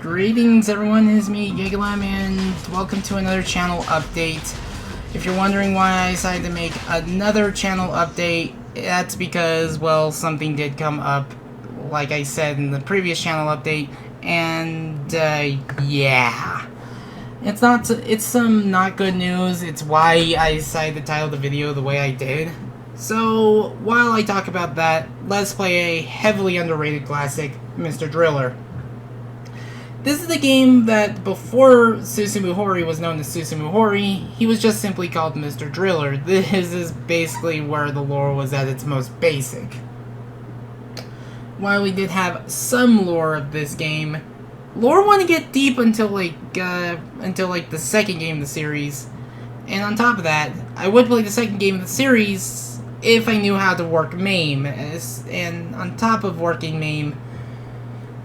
Greetings everyone, it's me, GigaLem, and welcome to another channel update. If you're wondering why I decided to make another channel update, that's because, well, something did come up, like I said in the previous channel update, and, yeah. It's some not good news. It's why I decided to title the video the way I did. So, while I talk about that, let's play a heavily underrated classic, Mr.Driller. This is the game that before Susumu Hori was known as Susumu Hori, he was just simply called Mr.Driller. This is basically where the lore was at its most basic. While we did have some lore of this game, lore wouldn't get deep until like the second game of the series. And on top of that, I would play the second game of the series if I knew how to work MAME. And on top of working MAME,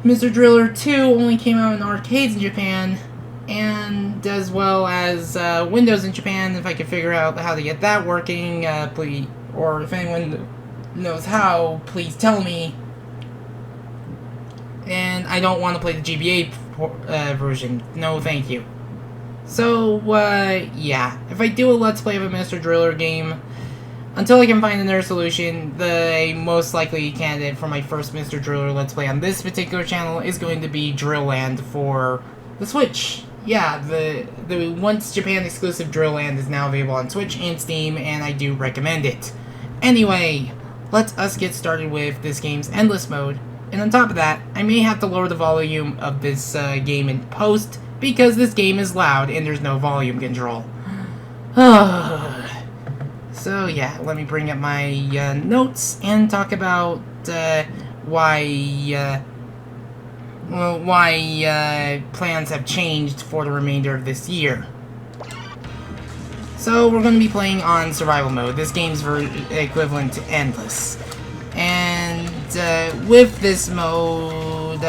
Mr.Driller 2 only came out in arcades in Japan, and as well as Windows in Japan. If I could figure out how to get that working, please, or if anyone knows how, please tell me. And I don't want to play the GBA version. No, thank you. So, yeah. If I do a Let's Play of a Mr.Driller game, until I can find another solution, the most likely candidate for my first Mr.Driller Let's Play on this particular channel is going to be Drill Land for the Switch. Yeah, the once Japan exclusive Drill Land is now available on Switch and Steam, and I do recommend it. Anyway, let us get started with this game's Endless Mode. And on top of that, I may have to lower the volume of this game in post, because this game is loud and there's no volume control. So yeah, let me bring up my notes and talk about why plans have changed for the remainder of this year. So we're going to be playing on survival mode. This game's equivalent to Endless. And with this mode,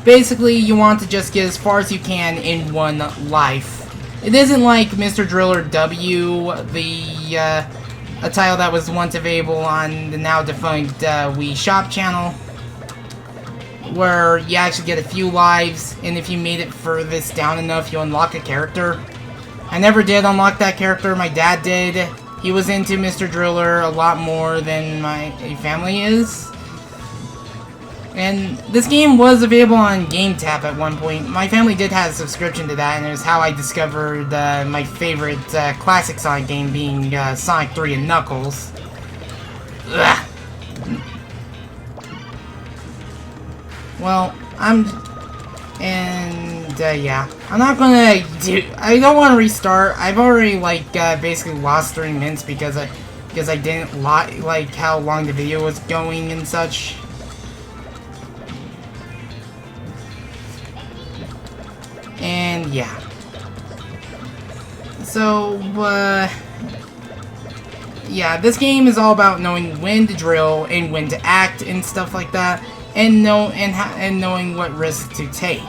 basically you want to just get as far as you can in one life. It isn't like Mr.Driller W, a title that was once available on the now defunct Wii Shop channel, where you actually get a few lives, and if you made it furthest down enough, you unlock a character. I never did unlock that character, my dad did. He was into Mr.Driller a lot more than my family is. And this game was available on GameTap at one point. My family did have a subscription to that, and it was how I discovered my favorite classic Sonic game being Sonic 3 and Knuckles. Ugh. Well, yeah. I'm not gonna I don't want to restart. I've already, basically lost 3 minutes because I didn't like how long the video was going and such. And yeah. So, yeah, this game is all about knowing when to drill and when to act and stuff like that, and knowing what risks to take.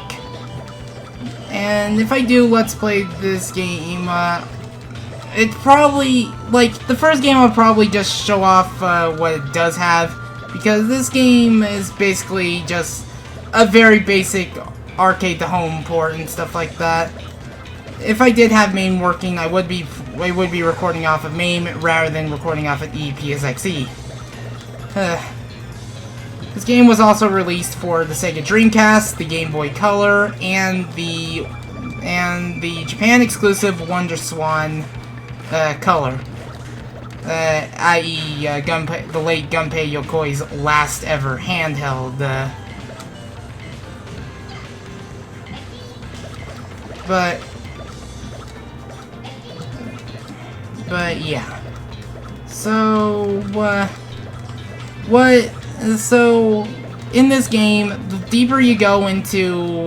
And if I do Let's Play this game, it probably, the first game I'll probably just show off what it does have, because this game is basically just a very basic arcade to home port and stuff like that. If I did have MAME working, I would be recording off of MAME rather than recording off of EPSXE. This game was also released for the Sega Dreamcast, the Game Boy Color, and the Japan exclusive WonderSwan Color, i.e. the late Gunpei Yokoi's last ever handheld. But yeah. So so in this game, the deeper you go into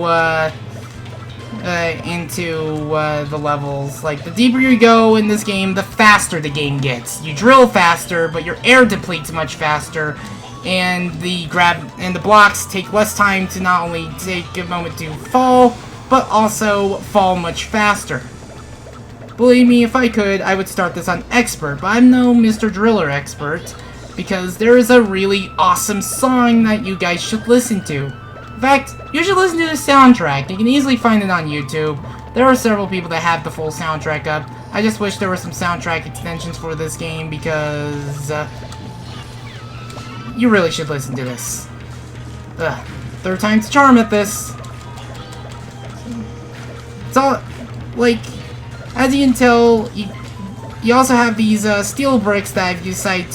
the levels, the deeper you go in this game, the faster the game gets. You drill faster, but your air depletes much faster, and the blocks take less time to not only take a moment to fall, but also fall much faster. Believe me, if I could, I would start this on Expert, but I'm no Mr.Driller expert, because there is a really awesome song that you guys should listen to. In fact, you should listen to the soundtrack. You can easily find it on YouTube. There are several people that have the full soundtrack up. I just wish there were some soundtrack extensions for this game because you really should listen to this. Third time's a charm at this. It's all, like, as you can tell, you also have these steel bricks that if you decide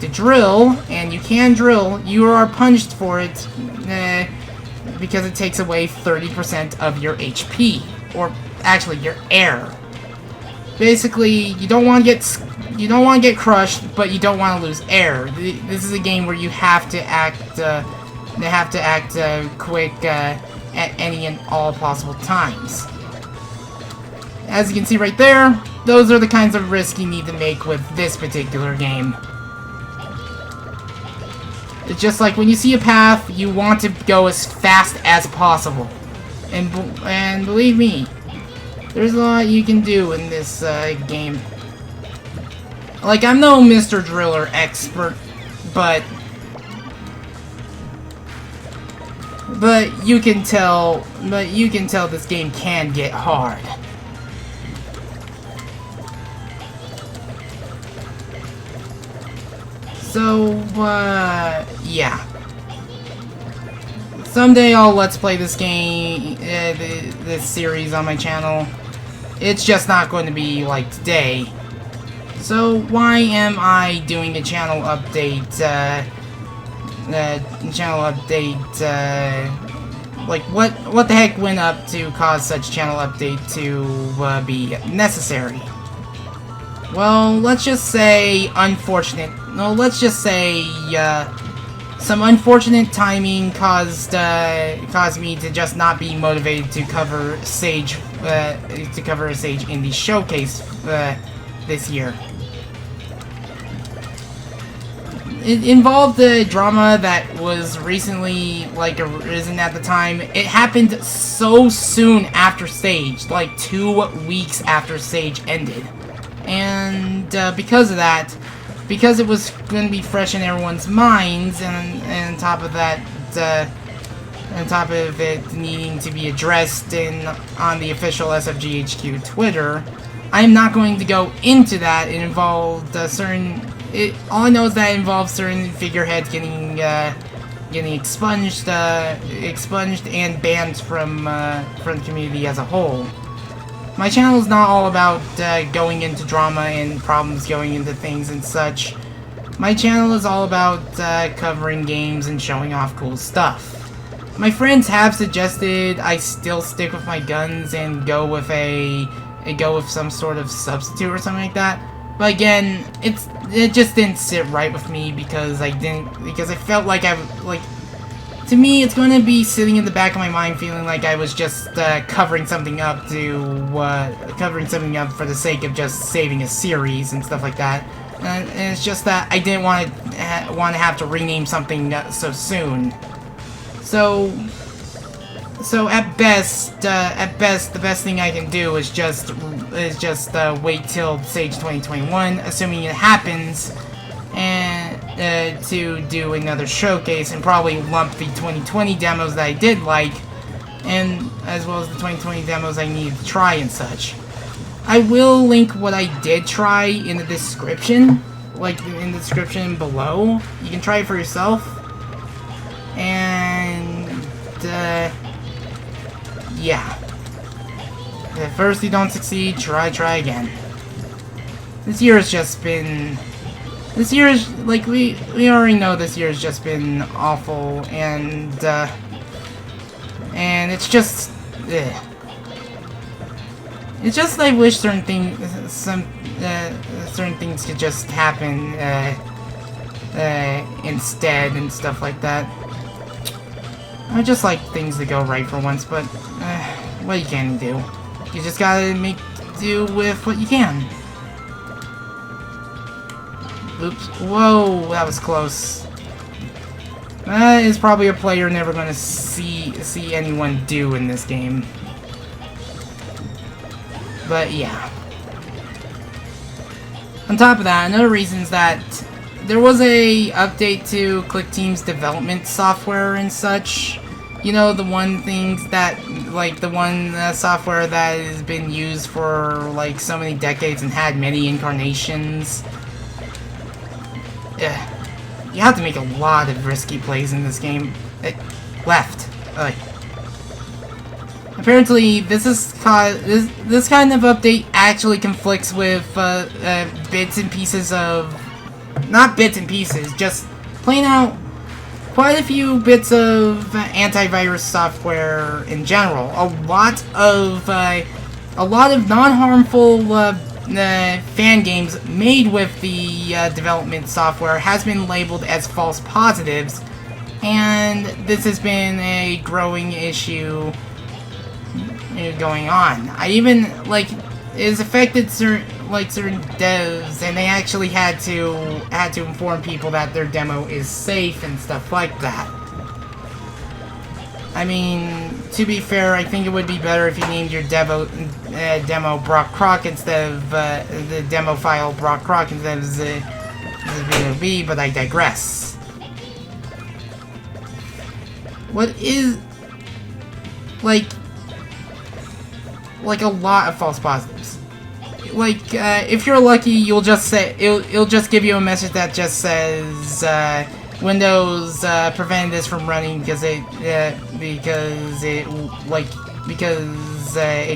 to drill, and you can drill, you are punished for it because it takes away 30% of your HP, or actually your air. Basically, you don't want to get crushed, but you don't want to lose air. This is a game where you have to act quick at any and all possible times. As you can see right there, those are the kinds of risks you need to make with this particular game. It's just like when you see a path, you want to go as fast as possible. And believe me, there's a lot you can do in this game. Like, I'm no Mr.Driller expert, but you can tell this game can get hard. So, yeah. Someday I'll Let's Play this game, this series on my channel. It's just not going to be like today. So, why am I doing a channel update, like, what the heck went up to cause such channel update to, be necessary? Well, let's just say some unfortunate timing caused me to just not be motivated to cover a Sage Indie Showcase this year. It involved the drama that was recently arisen at the time. It happened so soon after Sage, like 2 weeks after Sage ended. And because of that, because it was going to be fresh in everyone's minds, and on top of that, on top of it needing to be addressed on the official SFGHQ Twitter, I'm not going to go into that. It involved all I know is that it involves certain figureheads getting expunged and banned from the community as a whole. My channel is not all about going into drama and problems going into things and such. My channel is all about covering games and showing off cool stuff. My friends have suggested I still stick with my guns and go with some sort of substitute or something like that. But again, it just didn't sit right with me because I felt like to me, it's going to be sitting in the back of my mind feeling like I was just covering something up for the sake of just saving a series and stuff like that. And it's just that I didn't want to have to rename something so soon. So at best, the best thing I can do is just wait till Sage 2021, assuming it happens, and to do another showcase, and probably lump the 2020 demos that I did like, and as well as the 2020 demos I needed to try and such. I will link what I did try in the description, in the description below. You can try it for yourself. And yeah. If first you don't succeed, try again. This year has just been... This year is, we already know this year has just been awful, and it's just... It's just I wish certain things could just happen instead and stuff like that. I just like things to go right for once, but what you can do. You just gotta make do with what you can. Oops. Whoa, that was close. That is probably a play you're never gonna see anyone do in this game. But yeah. On top of that, another reason is that there was a update to ClickTeam's development software and such. You know, the one things that, like, the one software that has been used for, like, so many decades and had many incarnations. You have to make a lot of risky plays in this game. Left. Apparently, this kind of update actually conflicts with bits and pieces of, not bits and pieces, just plain out quite a few bits of antivirus software in general. A lot of non-harmful fan games made with the development software has been labeled as false positives, and this has been a growing issue going on. I even, like, it has affected certain devs, and they actually had to inform people that their demo is safe and stuff like that. I mean, to be fair, I think it would be better if you named your demo Brock Croc instead of the demo file Brock Croc instead of ZBOB, but I digress. What is like a lot of false positives. Like, if you're lucky, you'll just say it'll just give you a message that just says Windows prevented this from running because it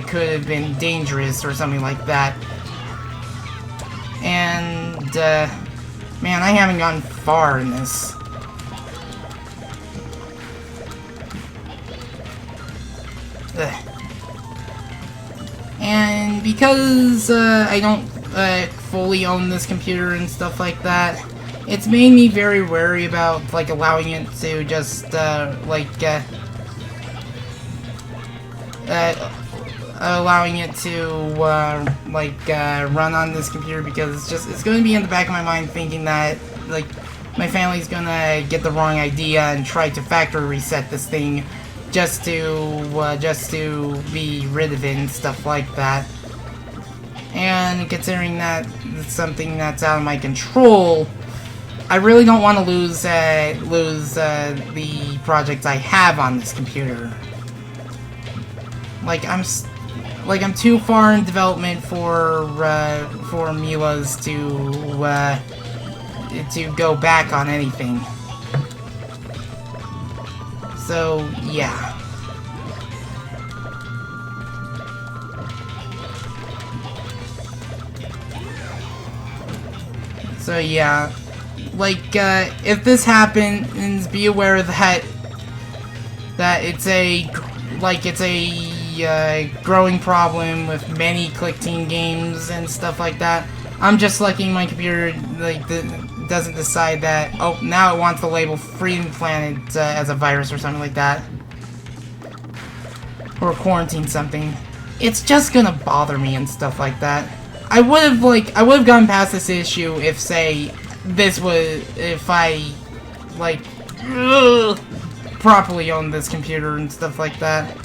could have been dangerous or something like that. And man, I haven't gotten far in this. And because I don't fully own this computer and stuff like that, it's made me very wary about, like, allowing it to just allowing it to run on this computer, because it's going to be in the back of my mind thinking that, like, my family's gonna get the wrong idea and try to factory reset this thing just to be rid of it and stuff like that. And considering that it's something that's out of my control, I really don't want to lose the projects I have on this computer. Like, I'm too far in development for Mila's to go back on anything. So, yeah. So, yeah. Like, if this happens, be aware that it's a growing problem with many ClickTeam games and stuff like that. I'm just lucky my computer, like, doesn't decide that, oh, now it wants to label Freedom Planet as a virus or something like that. Or quarantine something. It's just gonna bother me and stuff like that. I would have gotten past this issue if, say, if I, like, properly owned this computer and stuff like that.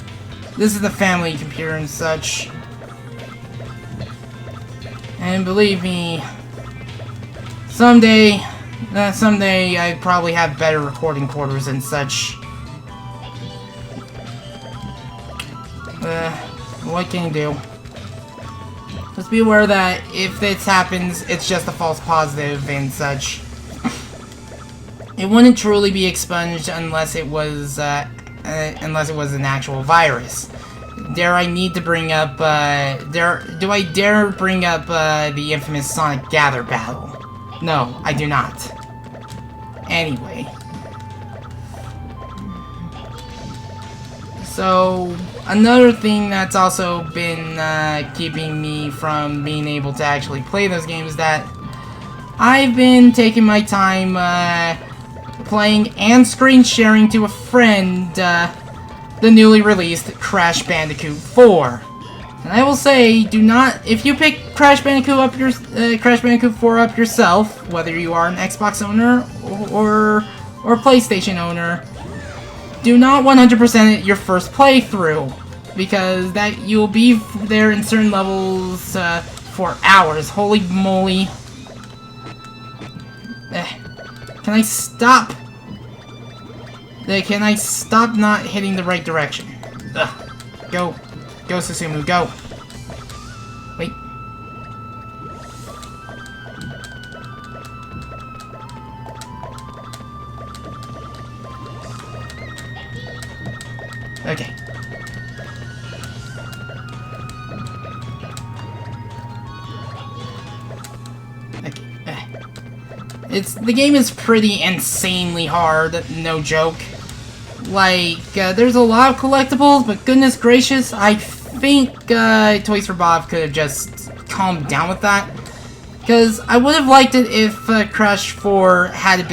This is a family computer and such. And believe me, someday I'd probably have better recording quarters and such. What can you do? Just be aware that if this happens, it's just a false positive and such. It wouldn't truly be expunged unless it was an actual virus. Dare I need to bring up, do I dare bring up, the infamous Sonic Gather battle? No, I do not. Anyway. So, another thing that's also been, keeping me from being able to actually play those games is that I've been taking my time, playing and screen sharing to a friend, the newly released Crash Bandicoot 4. And I will say, do not, if you pick Crash Bandicoot 4 up yourself, whether you are an Xbox owner or PlayStation owner, do not 100% it your first playthrough, because that you'll be there in certain levels for hours. Holy moly. Can I stop? Can I stop not hitting the right direction? Ugh. Go. Go, Susumu, go. Wait. Okay. The game is pretty insanely hard, no joke. Like, there's a lot of collectibles, but goodness gracious, I think Toys for Bob could have just calmed down with that. Because I would have liked it if Crash 4 had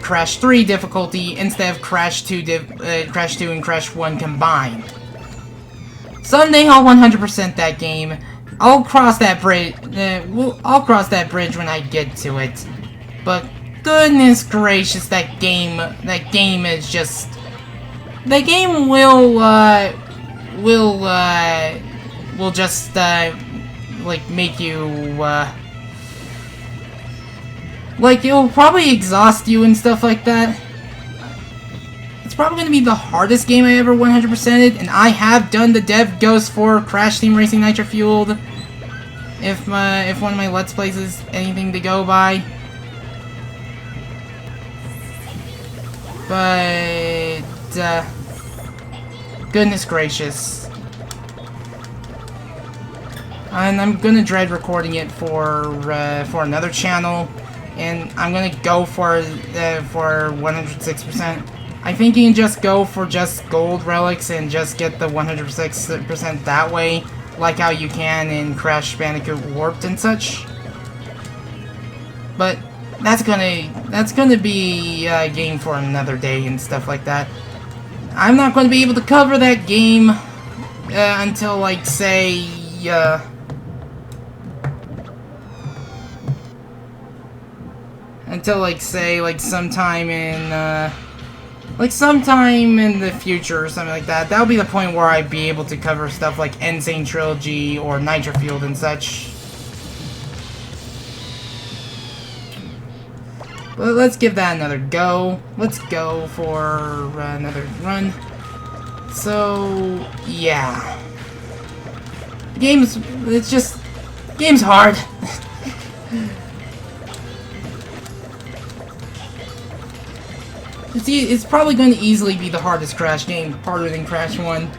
Crash 3 difficulty instead of Crash 2 and Crash 1 combined. Someday I'll 100% that game. I'll cross that bridge. I'll cross that bridge when I get to it. But goodness gracious, that game is just. The game will just like make you like it'll probably exhaust you and stuff like that. It's probably going to be the hardest game I ever 100%ed, and I have done the dev ghost for Crash Team Racing Nitro Fueled. If one of my Let's Plays is anything to go by. But goodness gracious. And I'm gonna dread recording it for another channel, and I'm gonna go for 106%. I think you can just go for just gold relics and just get the 106% that way, like how you can in Crash Bandicoot Warped and such. But that's gonna be a game for another day and stuff like that. I'm not gonna be able to cover that game until like say sometime in the future or something like that. That'll be the point where I'd be able to cover stuff like Insane Trilogy or Nitro Fueled and such. But let's give that another go. Let's go for another run. So yeah, game's hard. It's probably going to easily be the hardest Crash game, harder than Crash 1.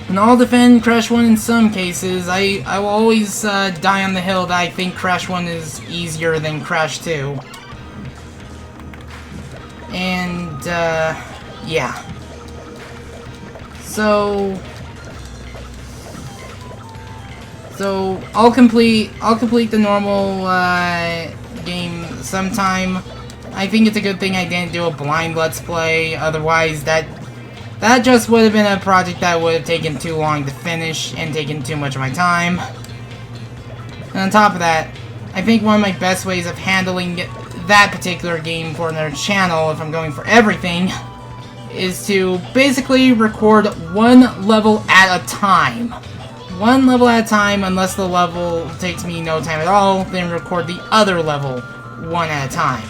And I'll defend Crash 1 in some cases. I will always die on the hill that I think Crash 1 is easier than Crash 2. And, yeah. So I'll complete the normal game sometime. I think it's a good thing I didn't do a blind Let's Play, otherwise that just would have been a project that would have taken too long to finish and taken too much of my time. And on top of that, I think one of my best ways of handling that particular game for another channel, if I'm going for everything, is to basically record one level at a time. One level at a time, unless the level takes me no time at all, then record the other level one at a time.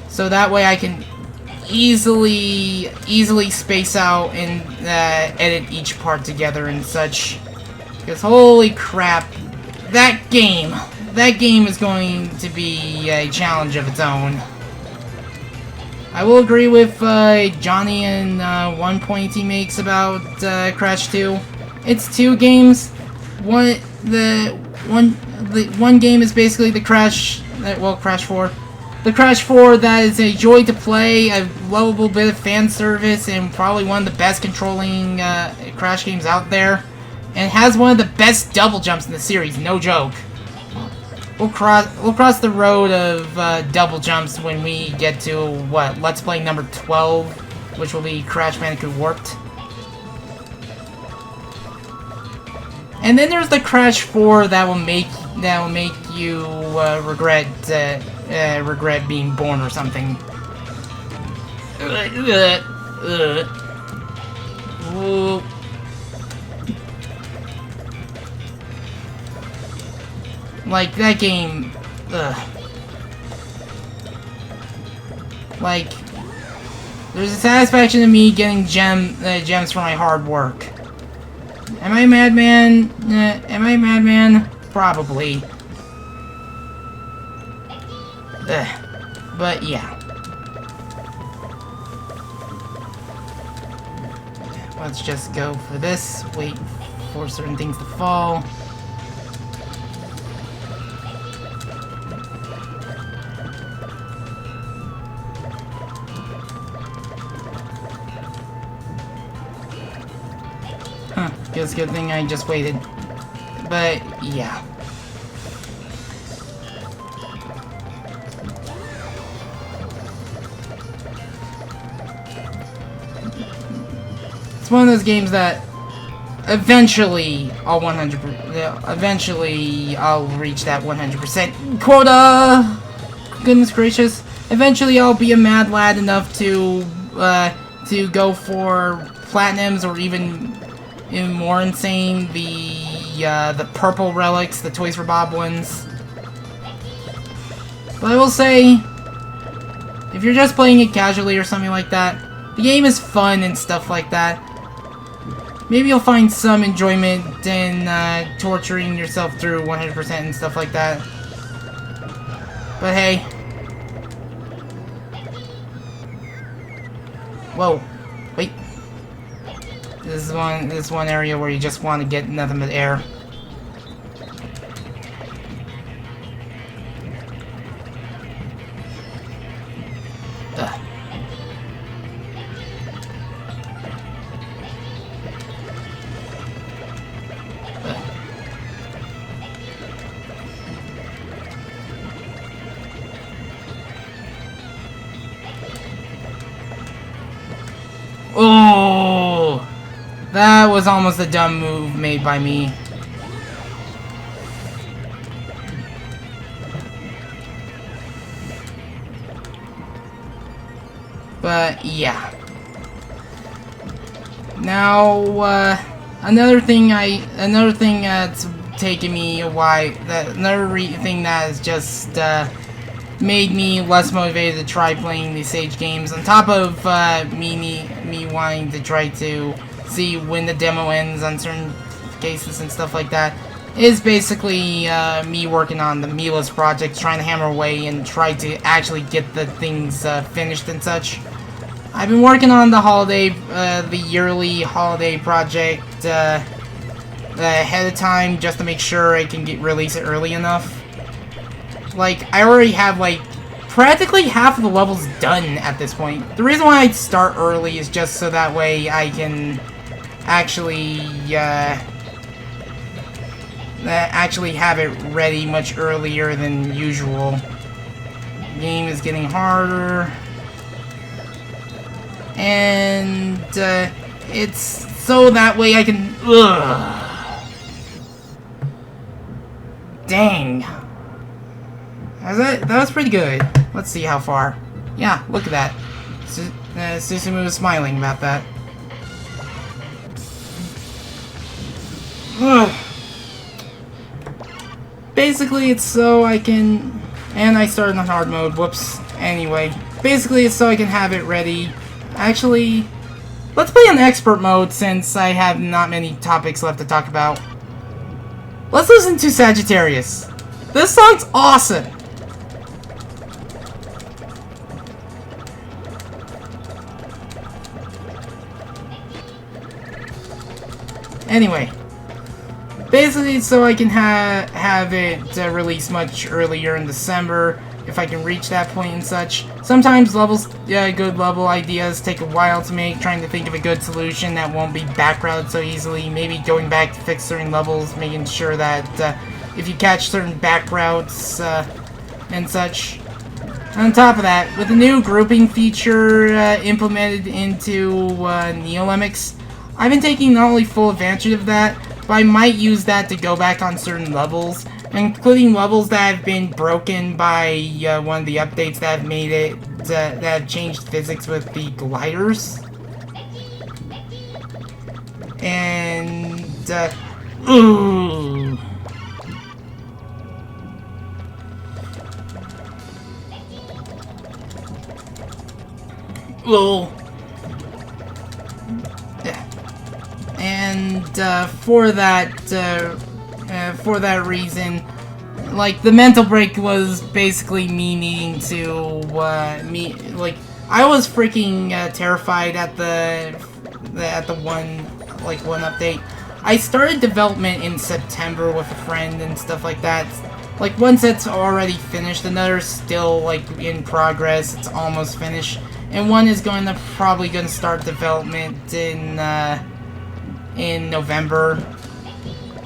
So that way I can easily space out and edit each part together and such. Because holy crap, that game is going to be a challenge of its own. I will agree with Johnny and one point he makes about Crash 2. It's two games. One game is basically the Crash 4. The Crash 4 that is a joy to play, a lovable bit of fan service, and probably one of the best controlling Crash games out there. And has one of the best double jumps in the series, no joke. We'll cross the road of double jumps when we get to Let's Play number 12, which will be Crash Bandicoot Warped. And then there's the Crash 4 that will make you regret being born or something. Like, that game, Like, there's a satisfaction in me getting gems for my hard work. Am I a madman? Am I a madman? Probably. But yeah. Let's just go for this. Wait for certain things to fall. Huh. It's a good thing I just waited. But yeah. It's one of those games that eventually I'll eventually I'll reach that 100% quota. Goodness gracious! Eventually I'll be a mad lad enough to go for platinums, or even more insane, the purple relics, the Toys for Bob ones. But I will say, if you're just playing it casually or something like that, the game is fun and stuff like that. Maybe you'll find some enjoyment in torturing yourself through 100% and stuff like that. But hey. Whoa. Wait. This is one area where you just want to get nothing but air. Oh, that was almost a dumb move made by me. But yeah. Now, another thing that's taken me a while. Another thing that has just made me less motivated to try playing these Sage games, on top of me wanting to try to see when the demo ends on certain cases and stuff like that, is basically me working on the Mila's project, trying to hammer away and try to actually get the things finished and such. I've been working on the yearly holiday project ahead of time, just to make sure I can release it early enough. Like, I already have, like, practically half of the levels done at this point. The reason why I start early is just so that way I can actually have it ready much earlier than usual. The game is getting harder. And, it's so that way I can... Ugh. Dang. That was pretty good. Let's see how far. Yeah, look at that. Susumu was smiling about that. Ugh. Basically, it's so I can... And I started on hard mode. Whoops. Anyway. Basically, it's so I can have it ready. Actually, let's play on expert mode since I have not many topics left to talk about. Let's listen to Sagittarius. This song's awesome. Anyway, basically, so I can have it released much earlier in December, if I can reach that point and such. Sometimes good level ideas take a while to make, trying to think of a good solution that won't be backrouted so easily. Maybe going back to fix certain levels, making sure that if you catch certain back routes and such. On top of that, with the new grouping feature implemented into GigaLem's, I've been taking not only full advantage of that, but I might use that to go back on certain levels, including levels that have been broken by one of the updates that have made it, that have changed physics with the gliders. And, ooh. Lol. Yeah. And for that reason, like, the mental break was basically me needing to I was freaking terrified at the one update. I started development in September with a friend and stuff like that. Like, one set's already finished, another's still, like, in progress, it's almost finished, and one is probably gonna start development in November.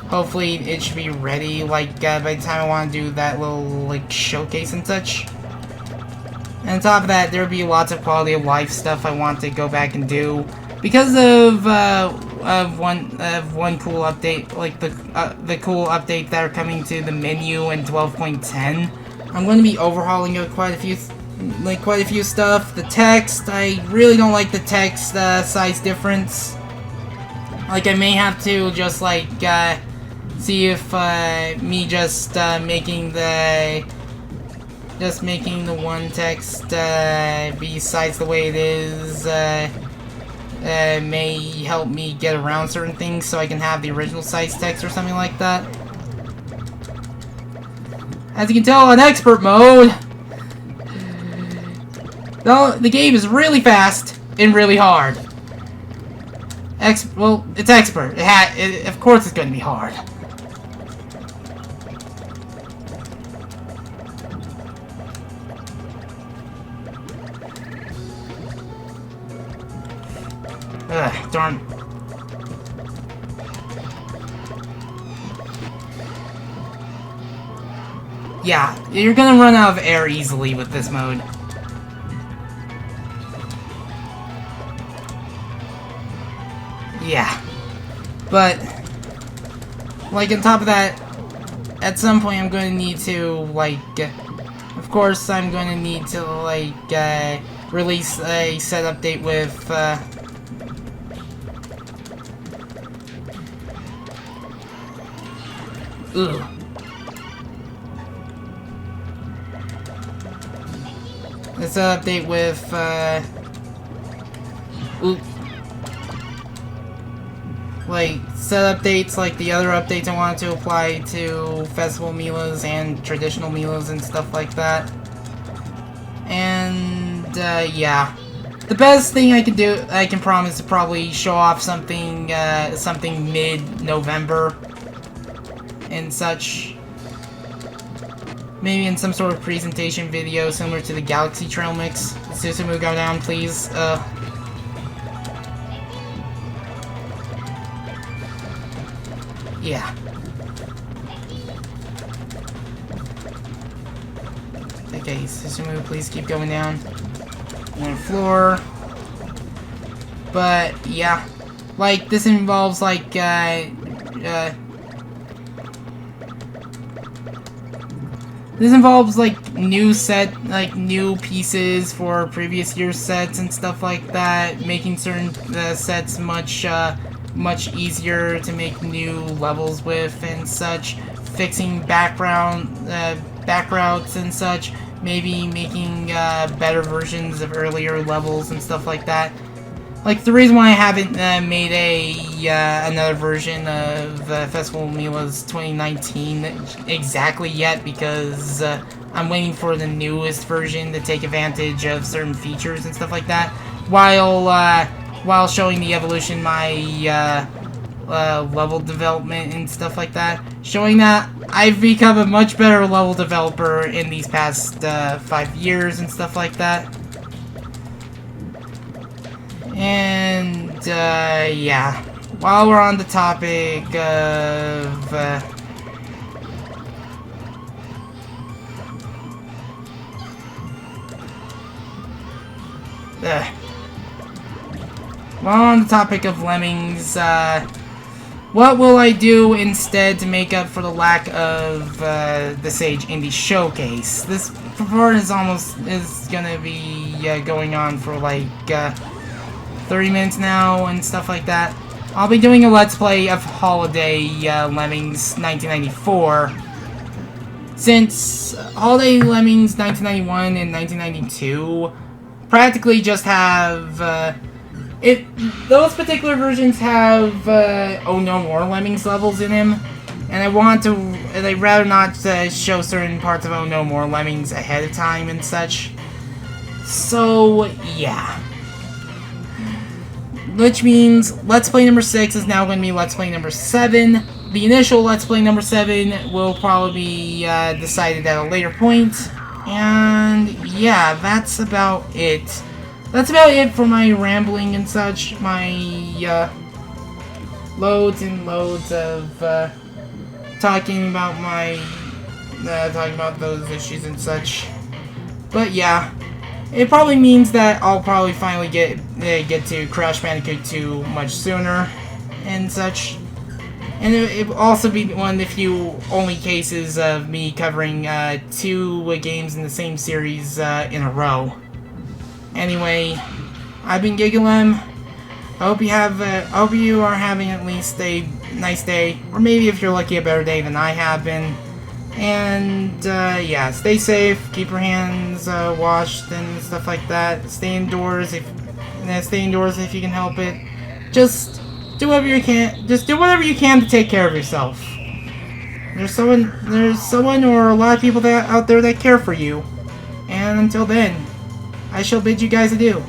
Hopefully it should be ready, like, by the time I want to do that little, like, showcase and such. And on top of that, there'll be lots of quality of life stuff I want to go back and do. Because of one cool update, like the cool update that are coming to the menu in 12.10, I'm going to be overhauling quite a few stuff. The text, I really don't like the text size difference. Like, I may have to just like see if me just making the one text be sized the way it is may help me get around certain things so I can have the original size text or something like that. As you can tell, on expert mode, the game is really fast and really hard. Well, it's expert. Of course it's going to be hard. Ugh, darn. Yeah, you're gonna run out of air easily with this mode. Yeah. But, like, on top of that, at some point I'm going to need to, like, of course I'm going to need to, like, release a set update with, Ugh. Let's update with, like, set updates like the other updates I wanted to apply to festival Milas and traditional Milas and stuff like that. And, yeah. The best thing I can promise to probably show off something mid-November and such. Maybe in some sort of presentation video similar to the Galaxy Trail Mix. Susumu, go down, please. Yeah. Okay, Susumu, please keep going down. On the floor. But, yeah. Like, this involves, like, this involves, like, new pieces for previous year's sets and stuff like that, making certain sets much easier to make new levels with and such, fixing back routes and such, maybe making better versions of earlier levels and stuff like that. Like, the reason why I haven't made another version of Festival Mila's 2019 exactly yet, because I'm waiting for the newest version to take advantage of certain features and stuff like that, while showing the evolution my level development and stuff like that, showing that I've become a much better level developer in these past 5 years and stuff like that. And, yeah. While we're on the topic of, while on the topic of Lemmings, what will I do instead to make up for the lack of, the Sage Indie Showcase? This part is gonna be, going on for, like, 30 minutes now and stuff like that. I'll be doing a Let's Play of Holiday Lemmings 1994. Since Holiday Lemmings 1991 and 1992 practically just have those particular versions have Oh No More Lemmings levels in him, and I'd rather not show certain parts of Oh No More Lemmings ahead of time and such. So yeah, which means Let's Play number 6 is now going to be Let's Play number 7. The initial Let's Play number 7 will probably be decided at a later point. And yeah, that's about it. That's about it for my rambling and such. My loads and loads of talking about those issues and such. But yeah, it probably means that I'll probably finally get to Crash Bandicoot 2 much sooner and such. And it will also be one of the few only cases of me covering 2 games in the same series in a row. Anyway, I've been GigaLem. I hope you are having at least a nice day, or maybe if you're lucky, a better day than I have been. And yeah, stay safe, keep your hands washed and stuff like that. Stay indoors if you can help it. Just do whatever you can. Just do whatever you can to take care of yourself. There's someone or a lot of people out there that care for you. And until then, I shall bid you guys adieu.